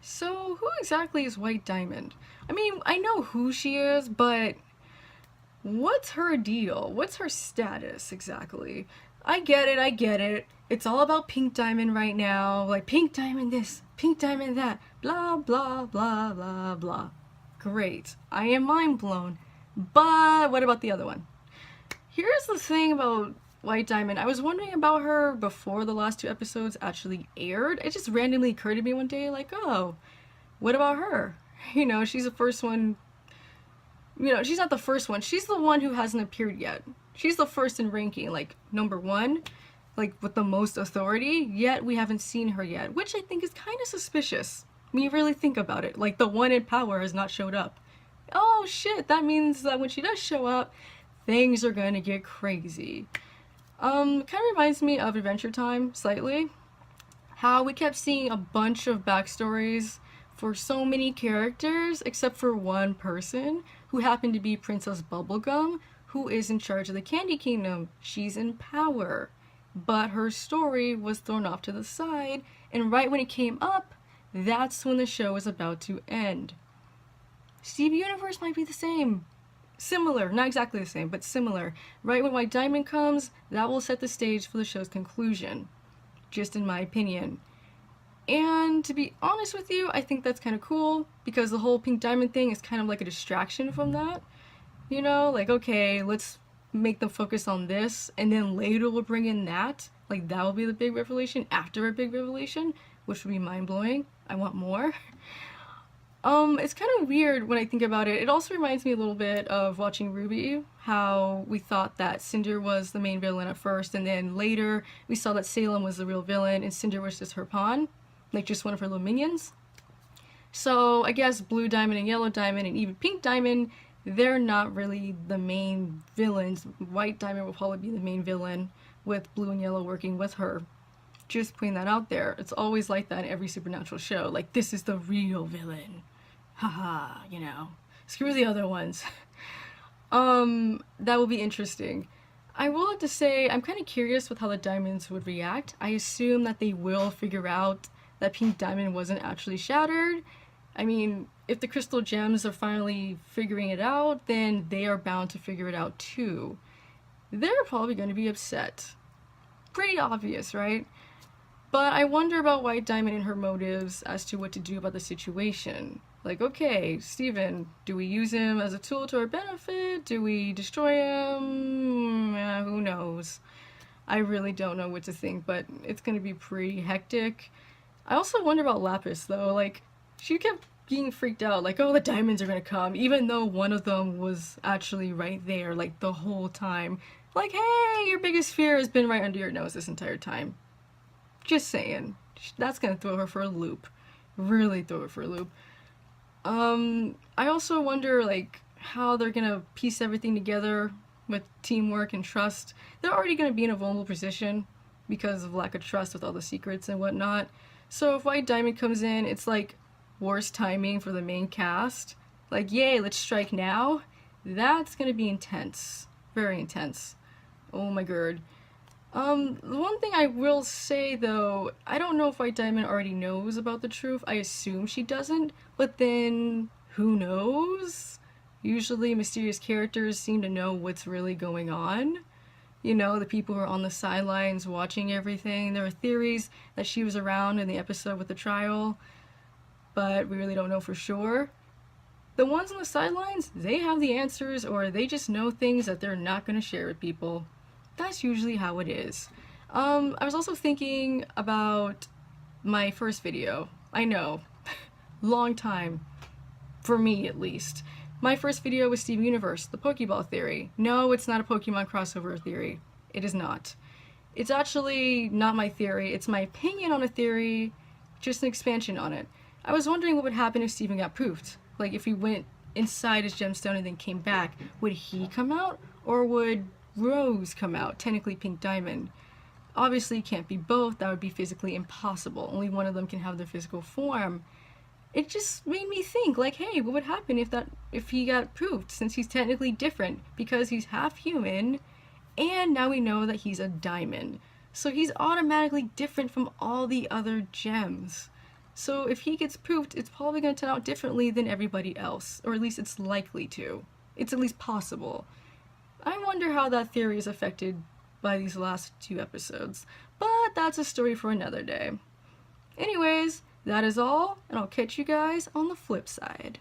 So, who exactly is White Diamond? I mean, I know who she is, but what's her deal? What's her status exactly? I get it, I get it. It's all about Pink Diamond right now. Like, Pink Diamond this, Pink Diamond that, blah, blah, blah, blah, blah. Great. I am mind blown. But what about the other one? Here's the thing about White Diamond. I was wondering about her before the last two episodes actually aired. It just randomly occurred to me one day, like, oh, what about her? You know, she's the first one. You know, she's not the first one. She's the one who hasn't appeared yet. She's the first in ranking, like, number one, like, with the most authority, yet we haven't seen her yet, which I think is kind of suspicious when you really think about it. Like, the one in power has not showed up. Oh shit, that means that when she does show up, things are gonna get crazy. Kind of reminds me of Adventure Time, slightly. How we kept seeing a bunch of backstories for so many characters, except for one person, who happened to be Princess Bubblegum, who is in charge of the Candy Kingdom. She's in power. But her story was thrown off to the side, and right when it came up, that's when the show was about to end. Steve Universe might be the same. Similar, not exactly the same, but similar. Right when White Diamond comes, that will set the stage for the show's conclusion. Just in my opinion. And to be honest with you, I think that's kind of cool, because the whole Pink Diamond thing is kind of like a distraction from that. You know, like, okay, let's make them focus on this, and then later we'll bring in that. Like, that will be the big revelation after a big revelation, which would be mind-blowing. I want more. It's kind of weird when I think about it. It also reminds me a little bit of watching RWBY, how we thought that Cinder was the main villain at first, and then later we saw that Salem was the real villain, and Cinder was just her pawn, like just one of her little minions. So I guess Blue Diamond and Yellow Diamond and even Pink Diamond, they're not really the main villains. White Diamond will probably be the main villain, with Blue and Yellow working with her. Just putting that out there. It's always like that in every supernatural show. Like, this is the real villain. Haha, you know. Screw the other ones. That will be interesting. I will have to say, I'm kind of curious with how the Diamonds would react. I assume that they will figure out that Pink Diamond wasn't actually shattered. I mean, if the Crystal Gems are finally figuring it out, then they are bound to figure it out too. They're probably going to be upset. Pretty obvious, right? But I wonder about White Diamond and her motives as to what to do about the situation. Like, okay, Steven, do we use him as a tool to our benefit? Do we destroy him? Who knows? I really don't know what to think, but it's gonna be pretty hectic. I also wonder about Lapis, though. Like, she kept being freaked out, like, oh, the diamonds are gonna come, even though one of them was actually right there, like, the whole time. Like, hey, your biggest fear has been right under your nose this entire time. Just saying. That's gonna throw her for a loop. Really throw her for a loop. I also wonder, like, how they're gonna piece everything together with teamwork and trust. They're already gonna be in a vulnerable position because of lack of trust with all the secrets and whatnot. So if White Diamond comes in, it's like worst timing for the main cast. Like, yay, let's strike now. That's gonna be intense. Very intense. Oh my god. The one thing I will say, though, I don't know if White Diamond already knows about the truth. I assume she doesn't, but then, who knows? Usually mysterious characters seem to know what's really going on. You know, the people who are on the sidelines watching everything. There are theories that she was around in the episode with the trial, but we really don't know for sure. The ones on the sidelines, they have the answers, or they just know things that they're not going to share with people. That's usually how it is. I was also thinking about my first video. I know, long time, for me at least. My first video was Steve Universe, the Pokeball theory. No, it's not a Pokemon crossover theory. It is not. It's actually not my theory. It's my opinion on a theory, just an expansion on it. I was wondering what would happen if Steven got poofed. Like, if he went inside his gemstone and then came back, would he come out? Or would Rose come out, technically Pink Diamond? Obviously it can't be both, that would be physically impossible. Only one of them can have their physical form. It just made me think, like, hey, what would happen if he got poofed, since he's technically different, because he's half human, and now we know that he's a diamond. So he's automatically different from all the other gems. So if he gets pooped, it's probably going to turn out differently than everybody else, or at least it's likely to. It's at least possible. I wonder how that theory is affected by these last 2 episodes, but that's a story for another day. Anyways, that is all, and I'll catch you guys on the flip side.